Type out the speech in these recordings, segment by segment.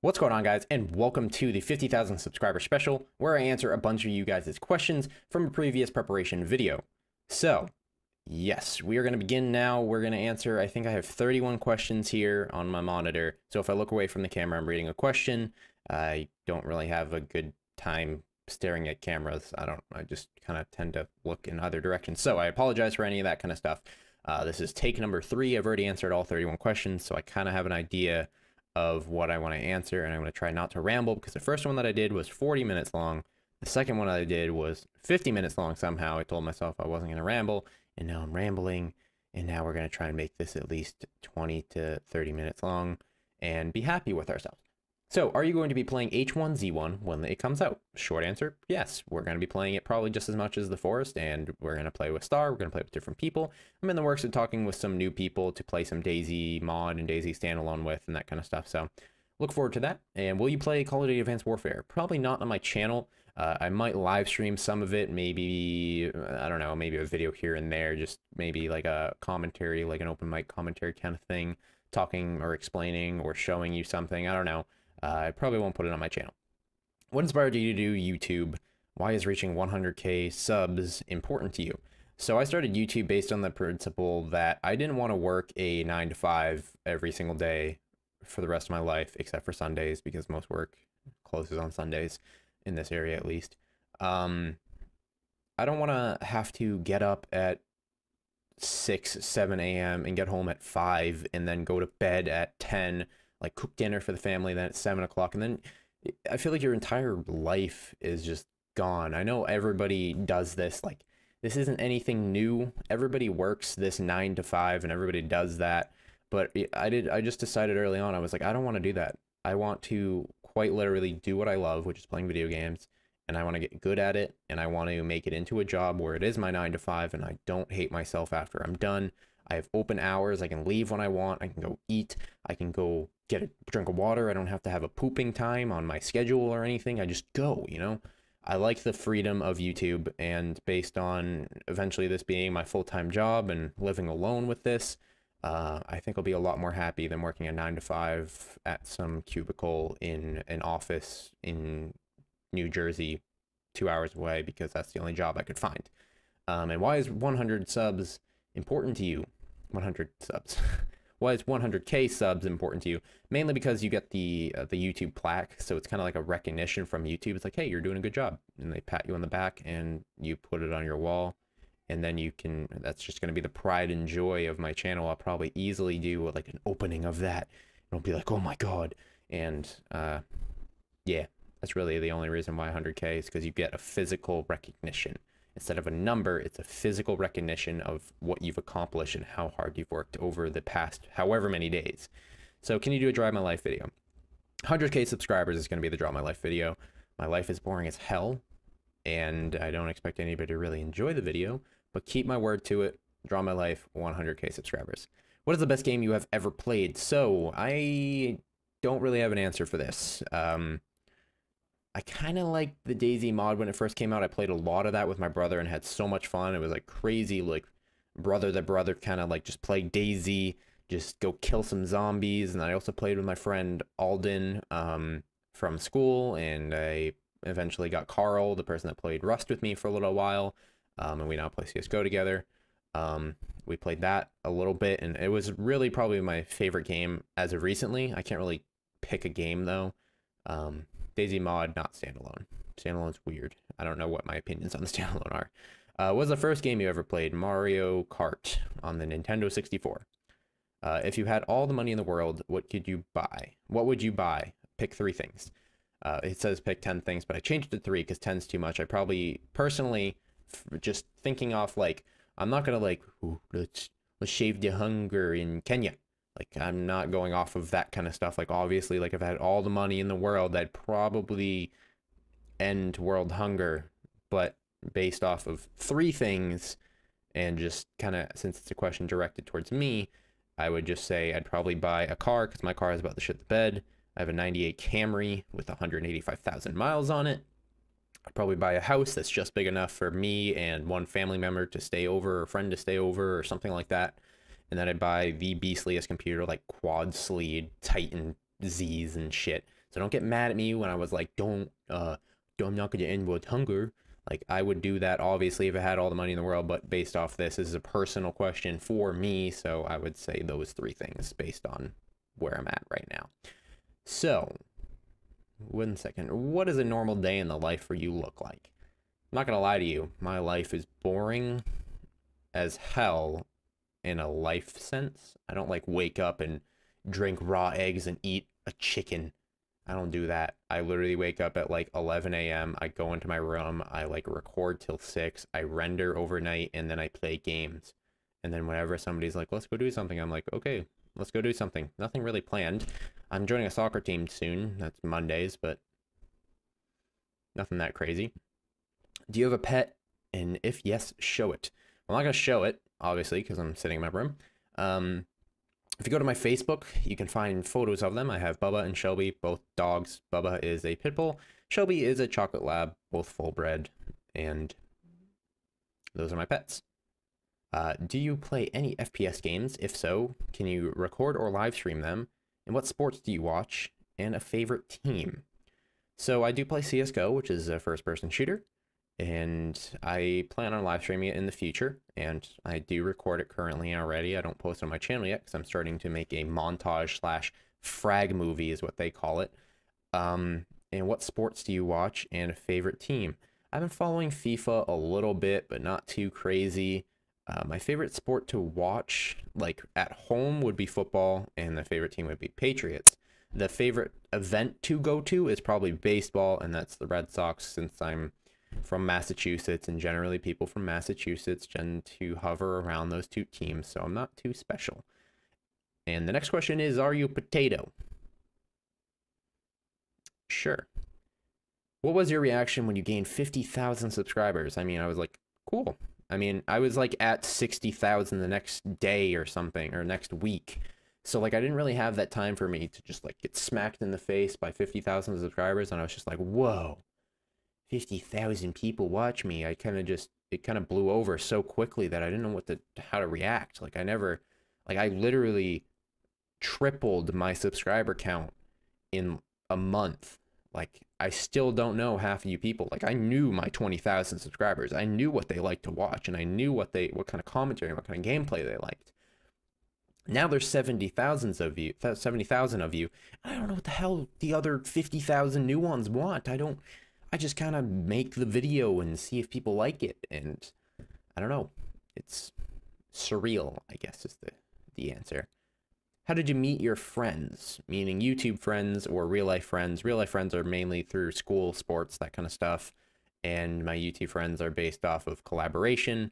What's going on, guys, and welcome to the 50,000 subscriber special, where I answer a bunch of you guys' questions from a previous preparation video. So, yes, we are going to begin now. We're going to answer, I think I have 31 questions here on my monitor. So if I look away from the camera, I'm reading a question. I don't really have a good time staring at cameras. I just kind of tend to look in other directions. So I apologize for any of that kind of stuff. This is take number 3. I've already answered all 31 questions, so I kind of have an idea of what I want to answer, and I'm going to try not to ramble, because the first one that I did was 40 minutes long. The second one I did was 50 minutes long somehow. I told myself I wasn't going to ramble, and now I'm rambling, and now we're going to try and make this at least 20 to 30 minutes long and be happy with ourselves. So, are you going to be playing H1Z1 when it comes out? Short answer, yes. We're going to be playing it probably just as much as The Forest, and we're going to play with Star. We're going to play with different people. I'm in the works of talking with some new people to play some DayZ mod and DayZ standalone with and that kind of stuff. So, look forward to that. And will you play Call of Duty Advanced Warfare? Probably not on my channel. I might live stream some of it. Maybe, I don't know, maybe a video here and there. Just maybe like a commentary, like an open mic commentary kind of thing. Talking or explaining or showing you something. I don't know. I probably won't put it on my channel. What inspired you to do YouTube? Why is reaching 100K subs important to you? So I started YouTube based on the principle that I didn't want to work a 9 to 5 every single day for the rest of my life, except for Sundays, because most work closes on Sundays, in this area at least. I don't want to have to get up at 6, 7 a.m. and get home at 5 and then go to bed at 10, like cook dinner for the family, then at 7 o'clock, and then I feel like your entire life is just gone. I know everybody does this, like this isn't anything new. Everybody works this 9 to 5 and everybody does that. But I just decided early on, I was like, I don't want to do that. I want to quite literally do what I love, which is playing video games, and I want to get good at it, and I want to make it into a job where it is my 9 to 5 and I don't hate myself after I'm done. I have open hours. I can leave when I want. I can go eat. I can go get a drink of water. I don't have to have a pooping time on my schedule or anything. I just go, you know? I like the freedom of YouTube, and based on eventually this being my full-time job and living alone with this, I think I'll be a lot more happy than working a 9 to 5 at some cubicle in an office in New Jersey 2 hours away, because that's the only job I could find. And why is 100 subs important to you? 100 subs. Why is 100K subs important to you? Mainly because you get the YouTube plaque, so it's kind of like a recognition from YouTube. It's like, hey, you're doing a good job, and they pat you on the back and you put it on your wall, and then you can, that's just going to be the pride and joy of my channel. I'll probably easily do like an opening of that. It'll be like, oh my god. And yeah, that's really the only reason why 100K is because you get a physical recognition. Instead of a number, it's a physical recognition of what you've accomplished and how hard you've worked over the past however many days. So can you do a Drive My Life video? 100K subscribers is going to be the Draw My Life video. My life is boring as hell, and I don't expect anybody to really enjoy the video, but keep my word to it. Draw My Life, 100K subscribers. What is the best game you have ever played? So I don't really have an answer for this. I kind of liked the DayZ mod when it first came out. I played a lot of that with my brother and had so much fun. It was like crazy, like brother to brother kind of like just play DayZ, just go kill some zombies. And I also played with my friend Alden from school, and I eventually got Carl, the person that played Rust with me for a little while, and we now play CSGO together. We played that a little bit, and it was really probably my favorite game as of recently. I can't really pick a game though. DayZ mod, not standalone. Standalone's weird. I don't know what my opinions on the standalone are. What was the first game you ever played? Mario Kart on the Nintendo 64. If you had all the money in the world, what could you buy? What would you buy? Pick 3 things. It says pick 10 things, but I changed it to 3 because 10's too much. I probably, personally, just thinking off, like, I'm not going to, like, ooh, let's shave the hunger in Kenya. Like, I'm not going off of that kind of stuff. Like, obviously, like, if I had all the money in the world, I'd probably end world hunger. But based off of 3 things, and just kind of, since it's a question directed towards me, I would just say I'd probably buy a car, because my car is about to shit the bed. I have a 98 Camry with 185,000 miles on it. I'd probably buy a house that's just big enough for me and one family member to stay over, or a friend to stay over, or something like that. And then I'd buy the beastliest computer, like quad sleeve Titan Z's and shit. So So don't get mad at me when I was like, I'm not going to end with hunger. Like, I would do that, obviously, if I had all the money in the world, but based off this is a personal question for me, so I would say those 3 things based on where I'm at right now. So, 1 second. What does a normal day in the life for you look like? I'm not going to lie to you. My life is boring as hell in a life sense. I don't, like, wake up and drink raw eggs and eat a chicken. I don't do that. I literally wake up at like 11 a.m. I go into my room. I like record till 6. I render overnight and then I play games. And then whenever somebody's like, let's go do something, I'm like, okay, let's go do something. Nothing really planned. I'm joining a soccer team soon. That's Mondays, but nothing that crazy. Do you have a pet? And if yes, show it. I'm not going to show it, obviously, because I'm sitting in my room. If you go to my Facebook, you can find photos of them. I have Bubba and Shelby, both dogs. Bubba is a pit bull. Shelby is a chocolate lab, both full bred. And those are my pets. Do you play any FPS games? If so, can you record or live stream them? And what sports do you watch? And a favorite team? So I do play CSGO, which is a first-person shooter. And I plan on live streaming it in the future, and I do record it currently already. I don't post it on my channel yet because I'm starting to make a montage slash frag movie is what they call it. And what sports do you watch and a favorite team? I've been following FIFA a little bit, but not too crazy. My favorite sport to watch, like at home, would be football, and the favorite team would be Patriots. The favorite event to go to is probably baseball, and that's the Red Sox, since I'm from Massachusetts, and generally people from Massachusetts tend to hover around those 2 teams, so I'm not too special. And the next question is, are you a potato? Sure. What was your reaction when you gained 50,000 subscribers? I mean, I was like, cool. I mean, I was like at 60,000 the next day or something, or next week. So like, I didn't really have that time for me to just like get smacked in the face by 50,000 subscribers, and I was just like, whoa. 50,000 people watch me. It kind of blew over so quickly that I didn't know how to react. Like I literally tripled my subscriber count in a month. Like, I still don't know half of you people. Like, I knew my 20,000 subscribers. I knew what they liked to watch, and I knew what kind of commentary, what kind of gameplay they liked. Now there's 70,000 of you, I don't know what the hell the other 50,000 new ones want. I just kind of make the video and see if people like it, and I don't know. It's surreal, I guess, is the answer. How did you meet your friends? Meaning YouTube friends or real life friends. Real life friends are mainly through school, sports, that kind of stuff, and my YouTube friends are based off of collaboration,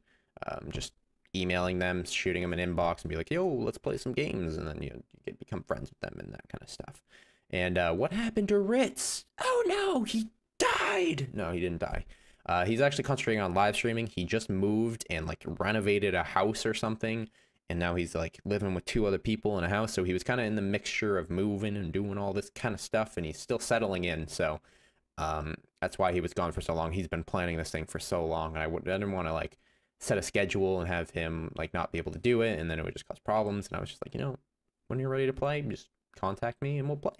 just emailing them, shooting them an inbox, and be like, yo, let's play some games, and then you become friends with them and that kind of stuff. And what happened to Ritz? Oh no, he died. No, he didn't die. He's actually concentrating on live streaming. He just moved and like renovated a house or something, and now he's like living with 2 other people in a house. So he was kind of in the mixture of moving and doing all this kind of stuff, and he's still settling in. So that's why he was gone for so long. He's been planning this thing for so long, and I didn't want to like set a schedule and have him like not be able to do it, and then it would just cause problems. And I was just like, you know, when you're ready to play, just contact me and we'll play.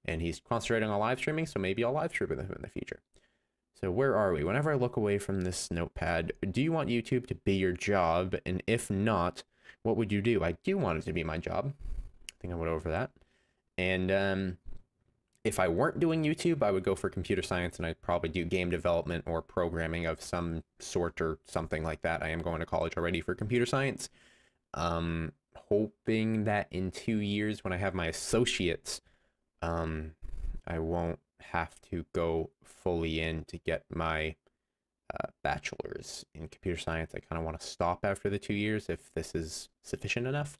And he's concentrating on live streaming, so maybe I'll live stream with him in the future. So where are we? Whenever I look away from this notepad, do you want YouTube to be your job? And if not, what would you do? I do want it to be my job. I think I went over that. And if I weren't doing YouTube, I would go for computer science, and I'd probably do game development or programming of some sort or something like that. I am going to college already for computer science. Hoping that in 2 years, when I have my associates, I won't have to go fully in to get my bachelor's in computer science. I kind of want to stop after the 2 years if this is sufficient enough.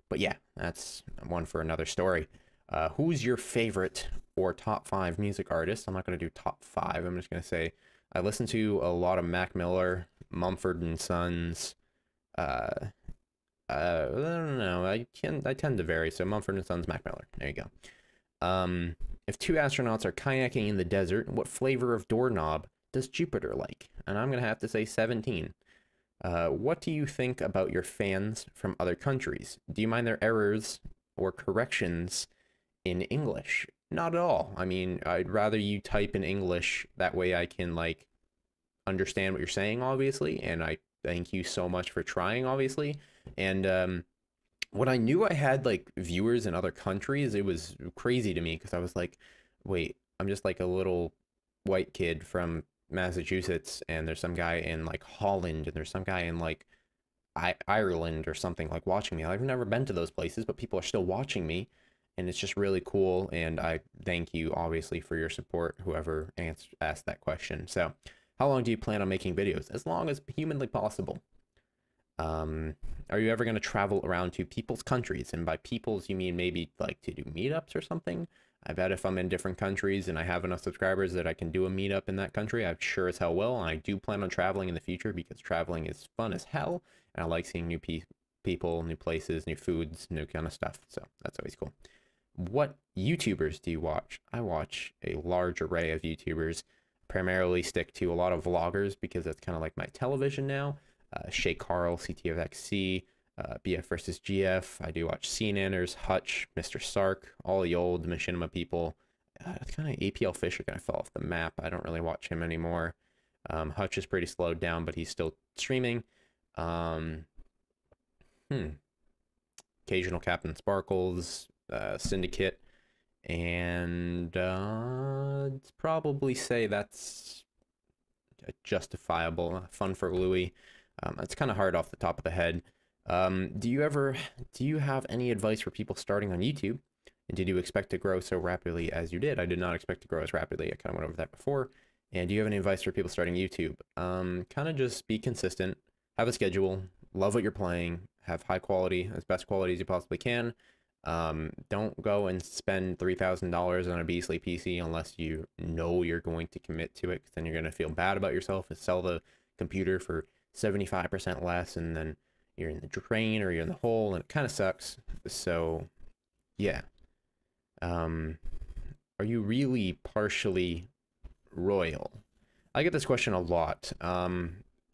But yeah, that's one for another story. Who's your favorite or top 5 music artists? I'm not going to do top 5. I'm just going to say I listen to a lot of Mac Miller, Mumford and Sons. I don't know. I tend to vary. So Mumford and Sons, Mac Miller. There you go. If 2 astronauts are kayaking in the desert, what flavor of doorknob does Jupiter like? And I'm going to have to say 17. What do you think about your fans from other countries? Do you mind their errors or corrections in English? Not at all. I mean, I'd rather you type in English. That way I can like understand what you're saying, obviously. And I thank you so much for trying, obviously. And when I knew I had like viewers in other countries, it was crazy to me because I was like, wait, I'm just like a little white kid from Massachusetts, and there's some guy in like Holland, and there's some guy in like Ireland or something like watching me. I've never been to those places, but people are still watching me, and it's just really cool. And I thank you obviously for your support, whoever asked that question. So, how long do you plan on making videos? As long as humanly possible. Are you ever going to travel around to people's countries? And by people's, you mean maybe like to do meetups or something? I bet if I'm in different countries and I have enough subscribers that I can do a meetup in that country, I sure as hell will. And I do plan on traveling in the future because traveling is fun as hell. And I like seeing new people, new places, new foods, new kind of stuff. So that's always cool. What YouTubers do you watch? I watch a large array of YouTubers. Primarily stick to a lot of vloggers because that's kind of like my television now. Shay Carl, CTFXC, BF versus GF. I do watch CNanners, Hutch, Mr. Sark, all the old Machinima people. It's kind of APL Fisher kind of fell off the map. I don't really watch him anymore. Hutch is pretty slowed down, but he's still streaming. Occasional Captain Sparkles, Syndicate, and I'd probably say that's justifiable. Fun for Louis. It's kind of hard off the top of the head. Do you have any advice for people starting on YouTube? And did you expect to grow so rapidly as you did? I did not expect to grow as rapidly. I kind of went over that before. And do you have any advice for people starting YouTube? Kind of just be consistent, have a schedule, love what you're playing, have high quality, as best quality as you possibly can. Don't go and spend $3,000 on a beastly PC unless you know you're going to commit to it, because then you're going to feel bad about yourself and sell the computer for 75% less, and then you're in the drain or you're in the hole, and it kind of sucks. So yeah. Are you really partially royal? I get this question a lot.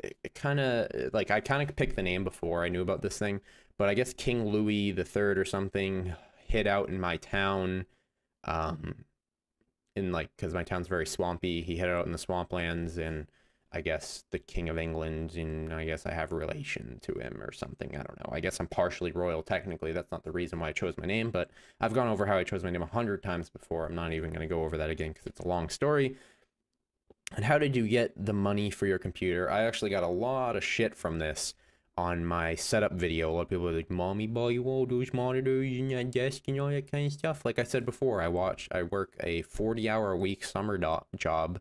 It kind of like, I kind of picked the name before I knew about this thing, but I guess King Louis the Third or something hid out in my town, in like, because my town's very swampy. He hid out in the swamplands, and I guess the King of England, and I guess I have a relation to him or something. I don't know. I guess I'm partially royal technically. That's not the reason why I chose my name, but I've gone over how I chose my name 100 times before. I'm not even going to go over that again because it's a long story. And how did you get the money for your computer? I actually got a lot of shit from this on my setup video. A lot of people are like, "Mommy, buy you all those monitors and that desk and all that kind of stuff." Like I said before, I work a 40-hour-a-week summer job.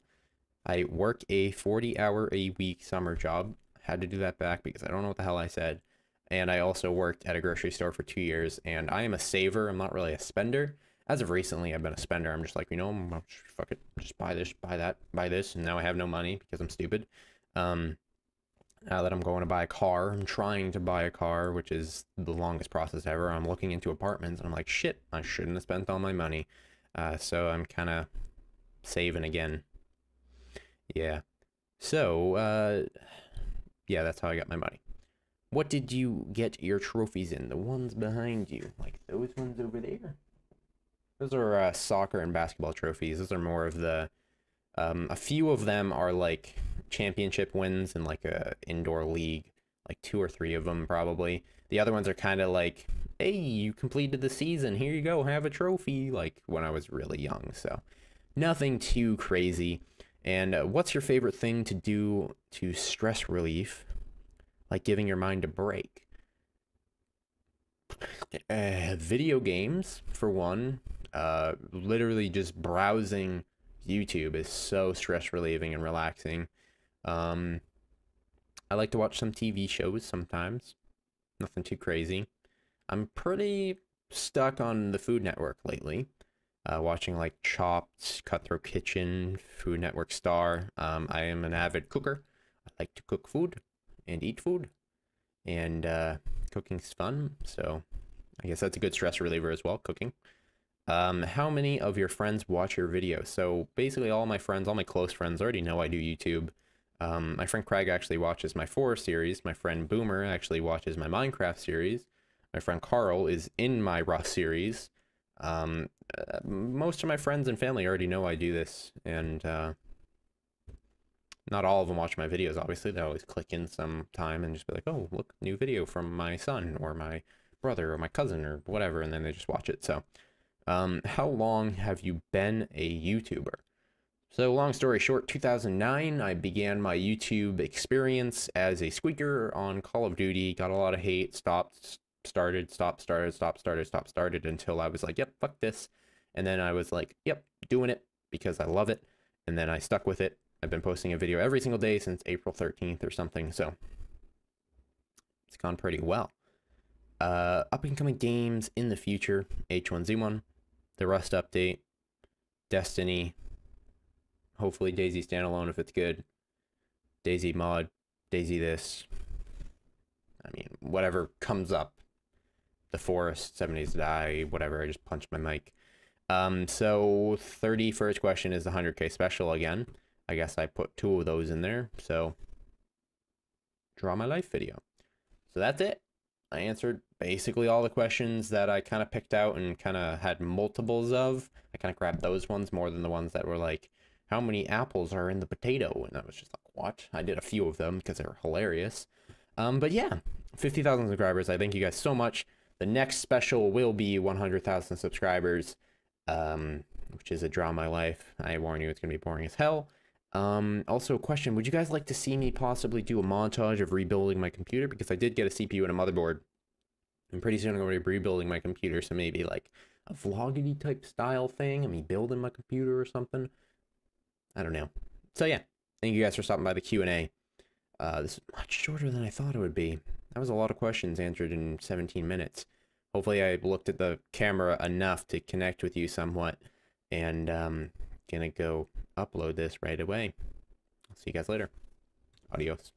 I work a 40-hour-a-week summer job. Had to do that back because I don't know what the hell I said. And I also worked at a grocery store for 2 years, and I am a saver. I'm not really a spender. As of recently, I've been a spender. I'm just like, fuck it, just buy this, buy that, buy this, and now I have no money because I'm stupid. Now that I'm going to buy a car, I'm trying to buy a car, which is the longest process ever. I'm looking into apartments, and I'm like, shit, I shouldn't have spent all my money. So I'm kind of saving again. Yeah. So, yeah, that's how I got my money. What did you get your trophies in? The ones behind you, like those ones over there. Those are soccer and basketball trophies. Those are more of the, a few of them are like championship wins in like a indoor league, like 2 or 3 of them probably. The other ones are kind of like, hey, you completed the season, here you go, have a trophy, like when I was really young. So nothing too crazy. And what's your favorite thing to do to stress relief, like giving your mind a break? Video games, for one. Literally just browsing YouTube is so stress relieving and relaxing. I like to watch some TV shows sometimes. Nothing too crazy. I'm pretty stuck on the Food Network lately. Watching like Chopped, Cutthroat Kitchen, Food Network Star. I am an avid cooker. I like to cook food and eat food. And cooking's fun, so I guess that's a good stress reliever as well, cooking. How many of your friends watch your videos? So basically all my friends, all my close friends already know I do YouTube. My friend Craig actually watches my Forest series. My friend Boomer actually watches my Minecraft series. My friend Carl is in my Rust series. Most of my friends and family already know I do this, and not all of them watch my videos, obviously. They always click in some time and just be like, oh, look, new video from my son or my brother or my cousin or whatever, and then they just watch it. So how long have you been a YouTuber? So long story short, 2009, I began my YouTube experience as a squeaker on Call of Duty, got a lot of hate, stopped, started, stopped, started, stopped, started, stopped, started, until I was like, yep, fuck this. And then I was like, yep, doing it because I love it. And then I stuck with it. I've been posting a video every single day since April 13th or something, so it's gone pretty well. Up and coming games in the future, H1Z1, the Rust update, Destiny, hopefully Daisy standalone if it's good, Daisy mod, Daisy this, I mean, whatever comes up, The Forest, 7 Days to Die, whatever, I just punched my mic. So 31st question is the 100K special again. I guess I put 2 of those in there, so draw my life video. So that's it. I answered basically all the questions that I kind of picked out and kind of had multiples of. I kind of grabbed those ones more than the ones that were like, how many apples are in the potato? And I was just like, what? I did a few of them because they were hilarious. But yeah, 50,000 subscribers. I thank you guys so much. The next special will be 100,000 subscribers, which is a draw my life. I warn you, it's going to be boring as hell. Also a question, would you guys like to see me possibly do a montage of rebuilding my computer? Because I did get a CPU and a motherboard. And pretty soon I'm going to be rebuilding my computer, so maybe like a vloggity type style thing, and me building my computer or something. I don't know. So yeah, thank you guys for stopping by the Q&A. This is much shorter than I thought it would be. That was a lot of questions answered in 17 minutes. Hopefully I looked at the camera enough to connect with you somewhat, and gonna go upload this right away. I'll see you guys later. Adios.